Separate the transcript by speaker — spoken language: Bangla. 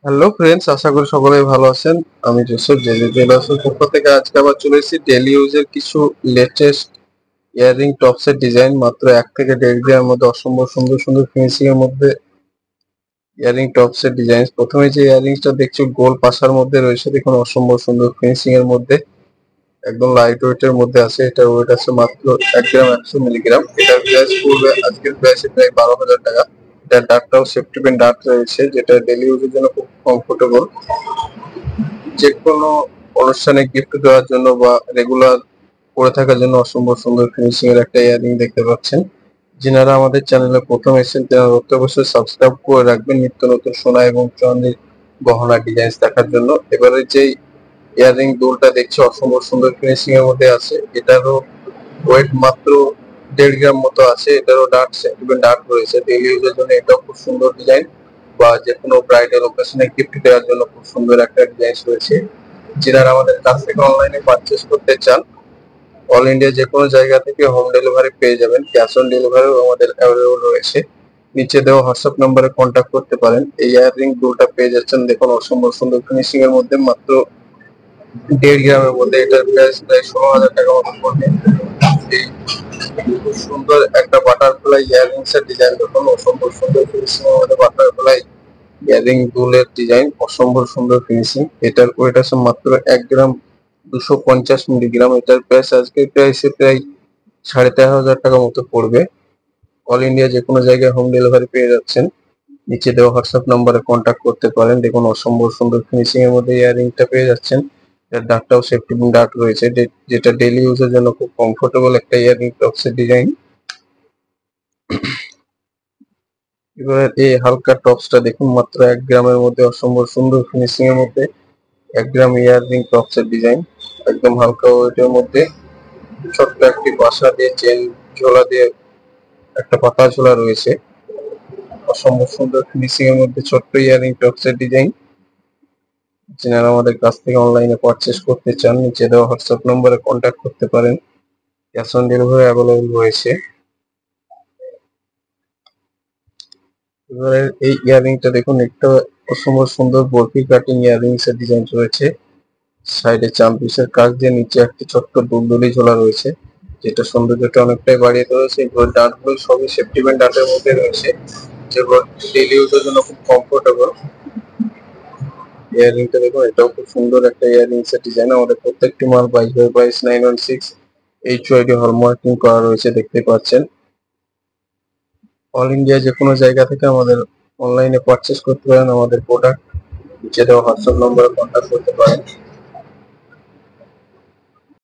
Speaker 1: হ্যালো ফ্রেন্ডস, আশা করি সকলেই ভালো আছেন। আমি জোসেফ জেলি জুয়েলার্সের পক্ষ থেকে আজকে আবার চলে এসেছি ডেইলি ইউজের কিছু লেটেস্ট ইয়াররিং টপসের ডিজাইন। মাত্র 1 থেকে 1.5 গ্রামের মধ্যে অসম্ভব সুন্দর সুন্দর ফিনিশিং এর মধ্যে ইয়াররিং টপসের ডিজাইন। প্রথমে যে ইয়াররিংসটা দেখছি গোল পাশার মধ্যে রয়েছে, দেখুন অসম্ভব সুন্দর ফিনিশিং এর মধ্যে, একদম লাইট ওয়েটের মধ্যে আছে। এটার ওয়েট আছে মাত্র 1 গ্রাম 100 মিলিগ্রাম। এটার প্রাইস পড়বে আজকের প্রাইসে প্রায় 12,000 টাকা। এটার ডার্টটাও সেফটি পিন ডার্ট রয়েছে, যেটা ডেইলি ইউজের জন্য খুব কমফোর্টেবল। যে কোনো অনুষ্ঠানে গিফট দেওয়ার জন্য বা রেগুলার পরে থাকার জন্য অসম্ভব সুন্দর ফিনিশিং এর একটা ইয়াররিং দেখতে পাচ্ছেন। যিনারা আমাদের চ্যানেলে প্রথম এসেছেন তারা অবশ্যই সাবস্ক্রাইব করে রাখবেন নিত্য নতুন সোনা এবং চাঁদির গহনা ডিজাইন দেখার জন্য। এবারে যে ইয়াররিং দুলটা দেখছি অসম্ভব সুন্দর ফিনিশিং এর মধ্যে আছে। এটারও ওয়েট মাত্র 1.5 গ্রাম মতো আছে। এটারও ডার্ট সেন্টিমেন্ট ডার্ট রয়েছে। ডেইলি ইউজের জন্য এটাও খুব সুন্দর ডিজাইন, বা যে কোনো ব্রাইডাল অকেশনে গিফট দেওয়ার জন্য খুব সুন্দর একটা ডিজাইন রয়েছে। যারা আমাদের কাছ থেকে অনলাইনে পারচেস করতে চান, অল ইন্ডিয়া যে কোনো জায়গা থেকে হোম ডেলিভারি পেয়ে যাবেন। ক্যাশ অন ডেলিভারিও আমাদের অ্যাভেলেবল রয়েছে। নিচে দেওয়া হোয়াটসঅ্যাপ নম্বরে কন্ট্যাক্ট করতে পারেন। এই ইয়াররিং দুলটা পেয়ে যাচ্ছেন দেখুন অসম্ভব সুন্দর ফিনিশিং এর মধ্যে, মাত্র 1.5 গ্রামের মধ্যে। এটার প্রাইস প্রায় 16,000 টাকা মতো পড়বে। এই খুব সুন্দর একটা বাটারফ্লাই ইয়াররিংস এর ডিজাইন দেখুন অসম্ভব সুন্দর ফিনিশিং এর মধ্যে। বাটারফ্লাই ইয়াররিং দুলের ডিজাইন অসম্ভব সুন্দর ফিনিশিং। এটার ওয়েট আছে মাত্র 1 গ্রাম 250 মিলিগ্রাম। এটার প্রাইস আজকের প্রাইসে প্রায় 13,500 টাকা মতো পড়বে। অল ইন্ডিয়া যে কোনো জায়গায় হোম ডেলিভারি পেয়ে যাচ্ছেন। নিচে দেওয়া হোয়াটসঅ্যাপ নম্বরে কন্ট্যাক্ট করতে পারেন। দেখুন অসম্ভব সুন্দর ফিনিশিং এর মধ্যে ইয়াররিংটা পেয়ে যাচ্ছেন। এর ডার্টটাও সেফটি ডার্ট রয়েছে, যেটা ডেইলি ইউজের জন্য খুব কমফোর্টেবল একটা ইয়াররিং টপসের ডিজাইন। এবার এই হালকা টপসটা দেখুন মাত্র 1 গ্রামের মধ্যে অসম্ভব সুন্দর ফিনিশিং এর মধ্যে 1 গ্রাম ইয়াররিং টপসের ডিজাইন, একদম হালকা ওয়েটের মধ্যে। ছোট্ট একটি বাসা দিয়ে চেন ঝোলা দিয়ে একটা পাতা ঝোলা রয়েছে। অসম্ভব সুন্দর ফিনিশিং এর মধ্যে ছোট্ট ইয়াররিং টপসের ডিজাইন। যারা আমাদের কাছ থেকে অনলাইনে পারচেস করতে চান, নিচে দেওয়া হোয়াটসঅ্যাপ নম্বরে কন্ট্যাক্ট করতে পারেন। ক্যাশ অন ডেলিভারি অ্যাভেলেবল রয়েছে। এবারে এই ইয়াররিংটা দেখুন, একটা অসম্ভব সুন্দর বরফি কাটিং ইয়াররিংস এর ডিজাইন রয়েছে। সাইডে চাম পিসের কাজ দিয়ে নিচে একটি ছোট্ট দুলদুলি ঝোলা রয়েছে, যেটা সৌন্দর্যটা অনেকটাই বাড়িয়ে তুলেছে। এগুলোর ডার্টগুলো সবই সেফটি পিন ডার্টের মধ্যে রয়েছে, যেগুলো ডেইলি ইউজের জন্য খুব কমফোর্টেবল। ইয়াররিংটা দেখুন, এটাও খুব সুন্দর একটা ইয়াররিংস এর ডিজাইন। আমাদের প্রত্যেকটি মাল 22/22 916 HYD হলমার্কিং করা রয়েছে, দেখতে পাচ্ছেন। অল ইন্ডিয়া যে কোনো জায়গা থেকে আমাদের অনলাইনে পারচেস করতে পারেন আমাদের প্রোডাক্ট। নিচে দেওয়া হোয়াটসঅ্যাপ নম্বরে কন্ট্যাক্ট করতে পারেন।